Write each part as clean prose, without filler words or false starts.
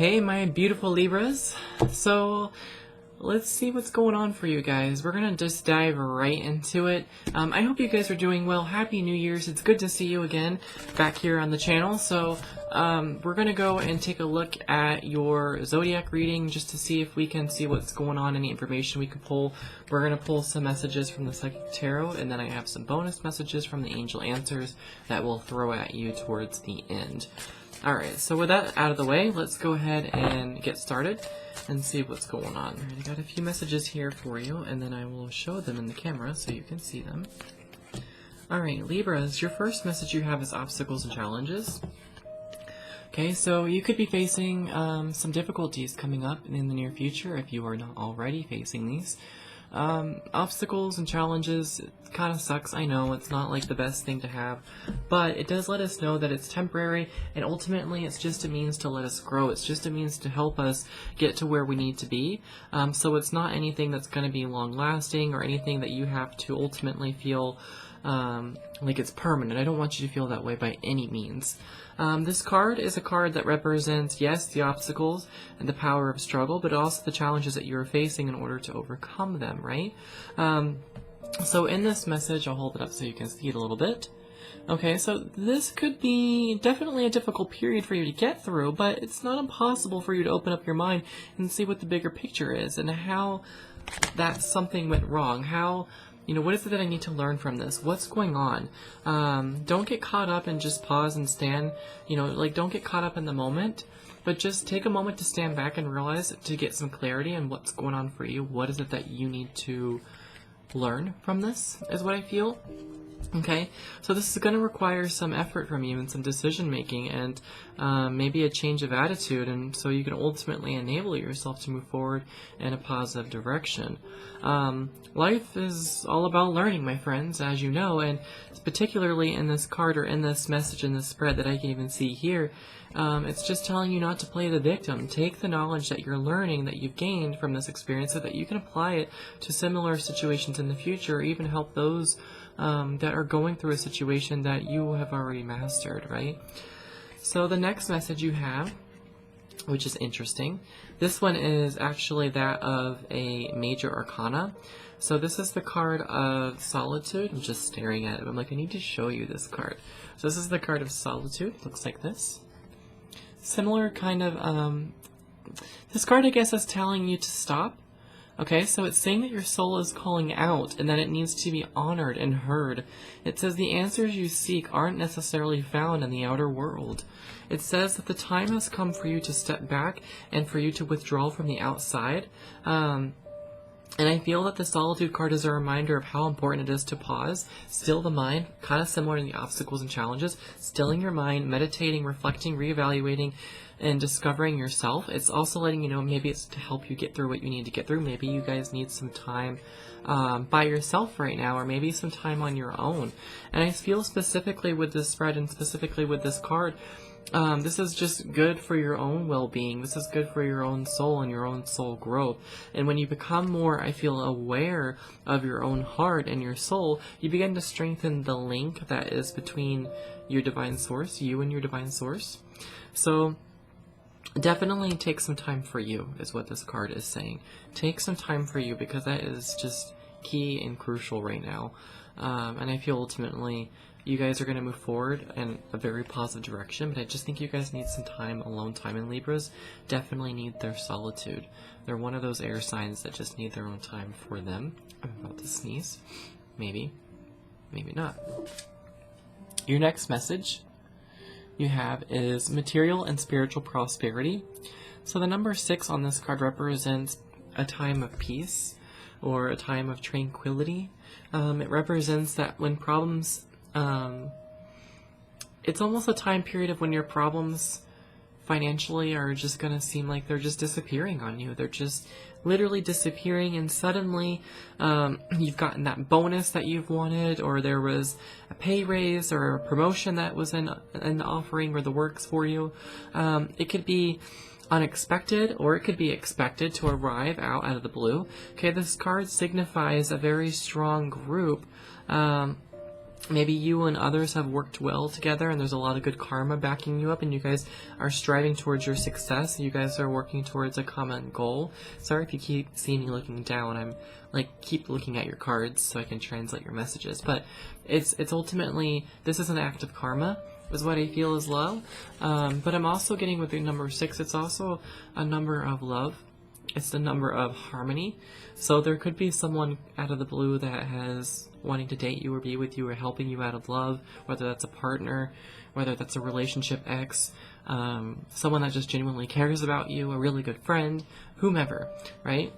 Hey my beautiful Libras, so let's see what's going on for you guys. We're gonna just dive right into it. I hope you guys are doing well. Happy New Year's. It's good to see you again back here on the channel. So we're gonna go and take a look at your zodiac reading just to see if we can see what's going on, any information we can pull. We're gonna pull some messages from the Psychic Tarot, and then I have some bonus messages from the Angel Answers that we'll throw at you towards the end. Alright, so with that out of the way, let's go ahead and get started and see what's going on. I got a few messages here for you, and then I will show them in the camera so you can see them. Alright, Libras, your first message you have is obstacles and challenges. Okay, so you could be facing some difficulties coming up in the near future if you are not already facing these. Obstacles and challenges, it kind of sucks, I know, it's not like the best thing to have, but it does let us know that it's temporary, and ultimately it's just a means to let us grow. It's just a means to help us get to where we need to be. So it's not anything that's going to be long lasting or anything that you have to ultimately feel like it's permanent. I don't want you to feel that way by any means. This card is a card that represents, yes, the obstacles and the power of struggle, but also the challenges that you're facing in order to overcome them, right? So in this message, I'll hold it up so you can see it a little bit. Okay, so this could be definitely a difficult period for you to get through, but it's not impossible for you to open up your mind and see what the bigger picture is and how that something went wrong. How, you know, what is it that I need to learn from this? What's going on? Don't get caught up and just pause and stand, you know, like don't get caught up in the moment, but just take a moment to stand back and realize, to get some clarity on what's going on for you. What is it that you need to learn from this, is what I feel. Okay, so this is going to require some effort from you and some decision making and maybe a change of attitude, and so you can ultimately enable yourself to move forward in a positive direction. Life is all about learning, my friends, as you know, and particularly in this card or in this message in this spread that I can even see here, it's just telling you not to play the victim. Take the knowledge that you're learning, that you've gained from this experience, so that you can apply it to similar situations in the future, or even help those that are going through a situation that you have already mastered, right? So the next message you have, which is interesting, this one is actually that of a major arcana. So this is the card of Solitude. I'm just staring at it. I'm like, I need to show you this card. So this is the card of Solitude. It looks like this. Similar kind of, this card, I guess, is telling you to stop. Okay, so it's saying that your soul is calling out and that it needs to be honored and heard. It says the answers you seek aren't necessarily found in the outer world. It says that the time has come for you to step back and for you to withdraw from the outside. And I feel that the Solitude card is a reminder of how important it is to pause, still the mind, kind of similar to the obstacles and challenges, stilling your mind, meditating, reflecting, reevaluating, and discovering yourself. It's also letting you know maybe it's to help you get through what you need to get through. Maybe you guys need some time by yourself right now, or maybe some time on your own. And I feel specifically with this spread and specifically with this card, this is just good for your own well-being. This is good for your own soul and your own soul growth. And when you become more, I feel, aware of your own heart and your soul, you begin to strengthen the link that is between your divine source, you and your divine source. So definitely take some time for you, is what this card is saying. Take some time for you, because that is just key and crucial right now. And I feel ultimately you guys are going to move forward in a very positive direction, but I just think you guys need some time, alone time, and Libras definitely need their solitude. They're one of those air signs that just need their own time for them. I'm about to sneeze. Maybe. Maybe not. Your next message you have is material and spiritual prosperity. So the number 6 on this card represents a time of peace or a time of tranquility. It represents that when problems, it's almost a time period of when your problems financially are just going to seem like they're just disappearing on you. They're just literally disappearing, and suddenly you've gotten that bonus that you've wanted, or there was a pay raise or a promotion that was in the offering or the works for you. It could be unexpected, or it could be expected to arrive out of the blue. Okay, this card signifies a very strong group Maybe you and others have worked well together and there's a lot of good karma backing you up and you guys are striving towards your success. You guys are working towards a common goal. Sorry if you keep seeing me looking down. I'm like, keep looking at your cards so I can translate your messages. But it's ultimately, this is an act of karma, is what I feel as well. But I'm also getting with the number 6, it's also a number of love. It's the number of harmony. So there could be someone out of the blue that has wanting to date you or be with you or helping you out of love, whether that's a partner, whether that's a relationship ex, someone that just genuinely cares about you, a really good friend, whomever, right?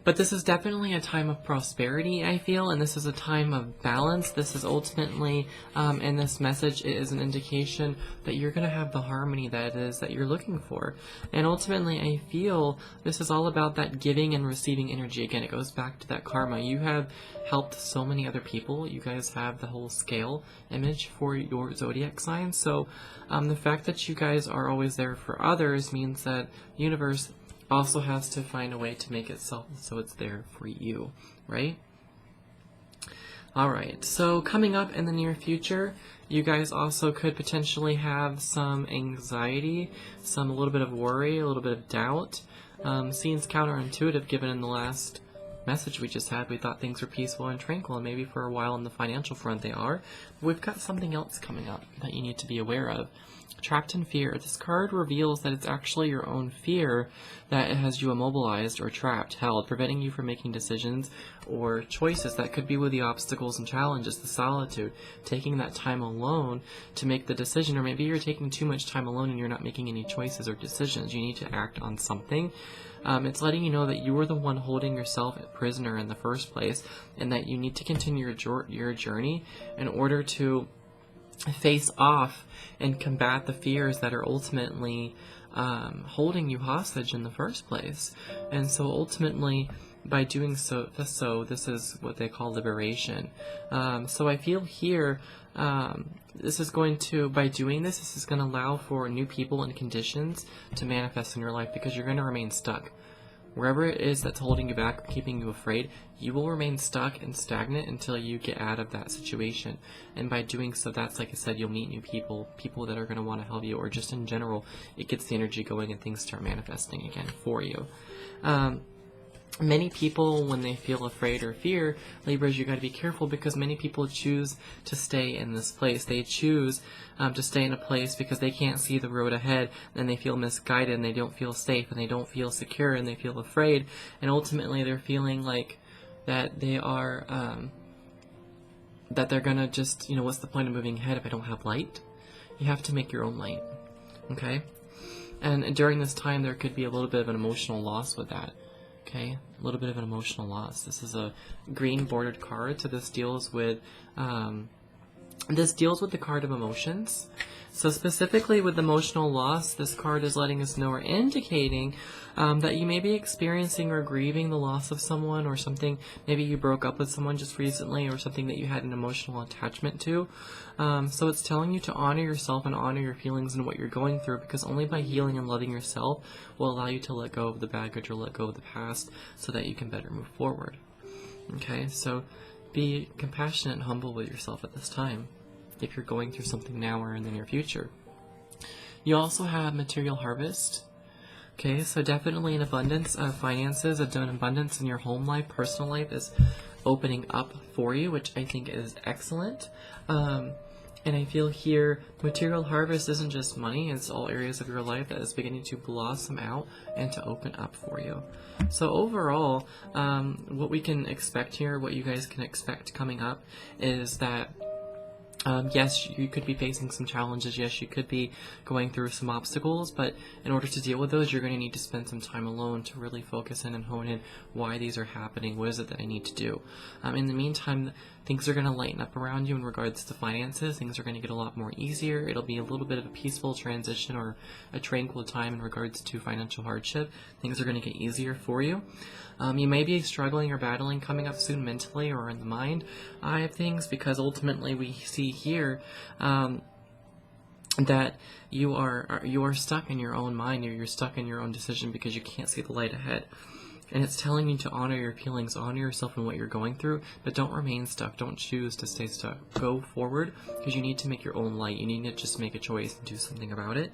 But this is definitely a time of prosperity, I feel, and this is a time of balance. This is ultimately, in this message, it is an indication that you're going to have the harmony that it is that you're looking for. And ultimately, I feel this is all about that giving and receiving energy. Again, it goes back to that karma. You have helped so many other people. You guys have the whole scale image for your zodiac sign. So the fact that you guys are always there for others means that the universe also has to find a way to make itself so it's there for you, right? Alright, so coming up in the near future, you guys also could potentially have some anxiety, a little bit of worry, a little bit of doubt. Seems counterintuitive given in the last message we just had. We thought things were peaceful and tranquil, and maybe for a while on the financial front they are. But we've got something else coming up that you need to be aware of. Trapped in fear. This card reveals that it's actually your own fear that has you immobilized or trapped, held, preventing you from making decisions or choices. That could be with the obstacles and challenges, the solitude, taking that time alone to make the decision, or maybe you're taking too much time alone and you're not making any choices or decisions. You need to act on something. It's letting you know that you were the one holding yourself a prisoner in the first place, and that you need to continue your journey in order to face off and combat the fears that are ultimately holding you hostage in the first place. And so ultimately, by doing so, this is what they call liberation. So I feel here, this is going to, by doing this, this is going to allow for new people and conditions to manifest in your life, because you're going to remain stuck. Wherever it is that's holding you back, keeping you afraid, you will remain stuck and stagnant until you get out of that situation. And by doing so, that's, like I said, you'll meet new people, people that are going to want to help you, or just in general, it gets the energy going and things start manifesting again for you. Many people, when they feel afraid or fear, Libras, you got to be careful, because many people choose to stay in this place. They choose to stay in a place because they can't see the road ahead, and they feel misguided, and they don't feel safe, and they don't feel secure, and they feel afraid, and ultimately they're feeling like that they are, that they're gonna just, you know, what's the point of moving ahead if I don't have light? You have to make your own light, okay? And during this time, there could be a little bit of an emotional loss with that. Okay, a little bit of an emotional loss. This is a green bordered card, so this deals with the card of emotions. So specifically with emotional loss, this card is letting us know or indicating that you may be experiencing or grieving the loss of someone or something. Maybe you broke up with someone just recently, or something that you had an emotional attachment to. So it's telling you to honor yourself and honor your feelings and what you're going through, because only by healing and loving yourself will allow you to let go of the baggage or let go of the past so that you can better move forward. Okay, so be compassionate and humble with yourself at this time if you're going through something now or in the near future. You also have material harvest. Okay, so definitely an abundance of finances, an abundance in your home life, personal life is opening up for you, which I think is excellent. And I feel here, material harvest isn't just money, it's all areas of your life that is beginning to blossom out and to open up for you. So overall, what we can expect here, what you guys can expect coming up, is that yes, you could be facing some challenges. Yes, you could be going through some obstacles, but in order to deal with those, you're going to need to spend some time alone to really focus in and hone in why these are happening. What is it that I need to do? In the meantime, things are going to lighten up around you in regards to finances. Things are going to get a lot more easier. It'll be a little bit of a peaceful transition or a tranquil time in regards to financial hardship. Things are going to get easier for you. You may be struggling or battling coming up soon mentally or in the mind eye of things, because ultimately we see here that you are stuck in your own mind, or you're stuck in your own decision because you can't see the light ahead. And it's telling you to honor your feelings, honor yourself and what you're going through, but don't remain stuck. Don't choose to stay stuck. Go forward, because you need to make your own light. You need to just make a choice and do something about it.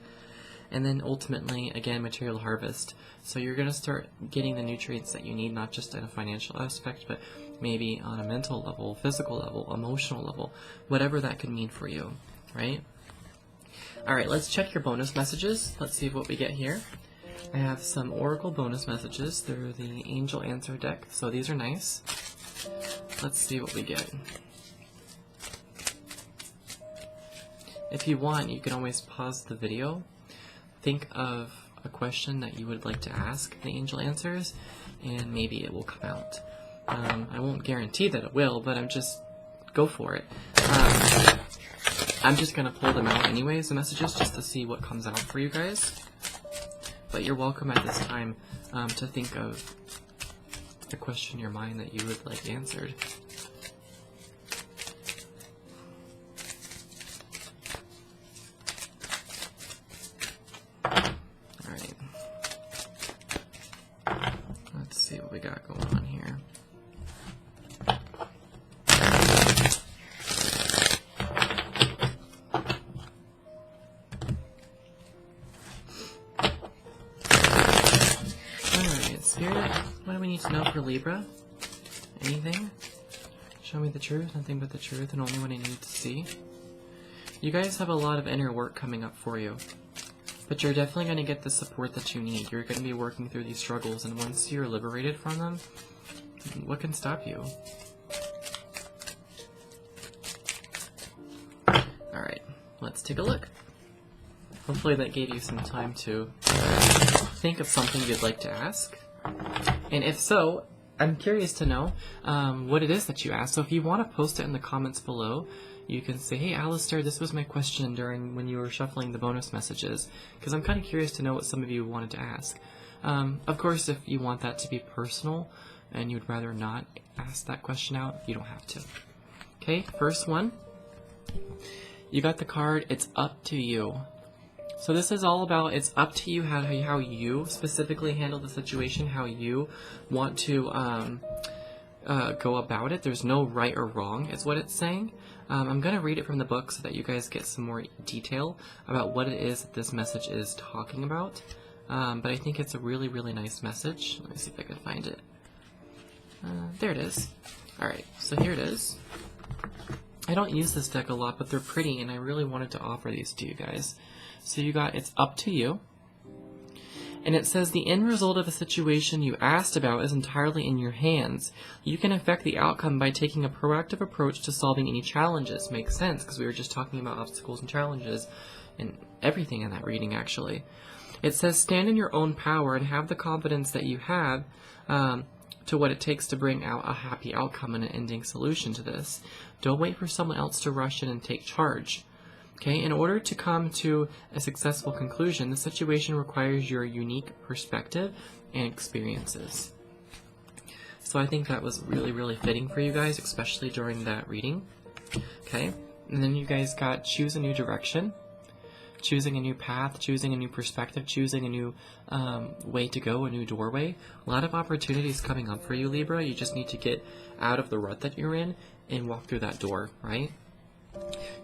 And then ultimately, again, material harvest. So you're going to start getting the nutrients that you need, not just in a financial aspect, but maybe on a mental level, physical level, emotional level, whatever that could mean for you, right? All right, let's check your bonus messages. Let's see what we get here. I have some Oracle bonus messages. They're the Angel Answer deck, so these are nice. Let's see what we get. If you want, you can always pause the video. Think of a question that you would like to ask the Angel Answers, and maybe it will come out. I won't guarantee that it will, but go for it. I'm just going to pull them out anyways, the messages, just to see what comes out for you guys. But you're welcome at this time to think of a question in your mind that you would like answered. Alright. Let's see what we got going on here. Spirit, what do we need to know for Libra? Anything? Show me the truth, nothing but the truth, and only what I need to see. You guys have a lot of inner work coming up for you, but you're definitely going to get the support that you need. You're going to be working through these struggles, and once you're liberated from them, what can stop you? Alright, let's take a look. Hopefully that gave you some time to think of something you'd like to ask. And if so, I'm curious to know what it is that you asked. So if you want to post it in the comments below, you can say, hey, Alistair, this was my question when you were shuffling the bonus messages. Because I'm kind of curious to know what some of you wanted to ask. Of course, if you want that to be personal and you'd rather not ask that question out, you don't have to. Okay, first one. You got the card, it's up to you. So this is all about, it's up to you how you specifically handle the situation, how you want to go about it. There's no right or wrong, is what it's saying. I'm going to read it from the book so that you guys get some more detail about what it is that this message is talking about. But I think it's a really, really nice message. Let me see if I can find it. There it is. Alright, so here it is. I don't use this deck a lot, but they're pretty, and I really wanted to offer these to you guys. So you got, it's up to you. And it says the end result of a situation you asked about is entirely in your hands. You can affect the outcome by taking a proactive approach to solving any challenges. Makes sense, because we were just talking about obstacles and challenges and everything in that reading, actually. It says stand in your own power and have the confidence that you have to what it takes to bring out a happy outcome and an ending solution to this. Don't wait for someone else to rush in and take charge. Okay, in order to come to a successful conclusion, the situation requires your unique perspective and experiences. So I think that was really, really fitting for you guys, especially during that reading. Okay, and then you guys got choose a new direction, choosing a new path, choosing a new perspective, choosing a new way to go, a new doorway. A lot of opportunities coming up for you, Libra. You just need to get out of the rut that you're in and walk through that door, right?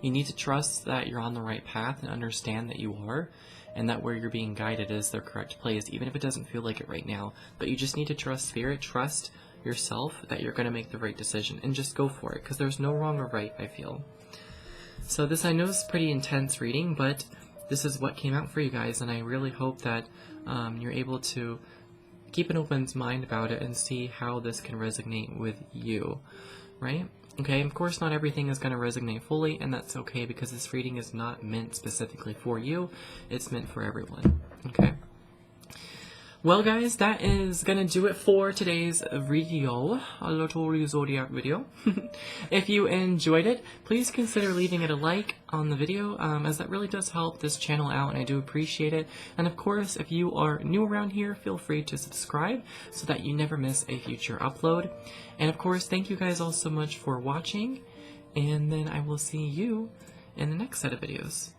You need to trust that you're on the right path and understand that you are, and that where you're being guided is the correct place, even if it doesn't feel like it right now. But you just need to trust spirit, trust yourself that you're going to make the right decision, and just go for it, because there's no wrong or right, I feel. So this, I know, is pretty intense reading, but this is what came out for you guys, and I really hope that you're able to keep an open mind about it and see how this can resonate with you, right? Okay, of course not everything is going to resonate fully, and that's okay, because this reading is not meant specifically for you. It's meant for everyone, okay? Well, guys, that is going to do it for today's video, a little zodiac video. If you enjoyed it, please consider leaving it a like on the video, as that really does help this channel out, and I do appreciate it. And of course, if you are new around here, feel free to subscribe so that you never miss a future upload. And of course, thank you guys all so much for watching, and then I will see you in the next set of videos.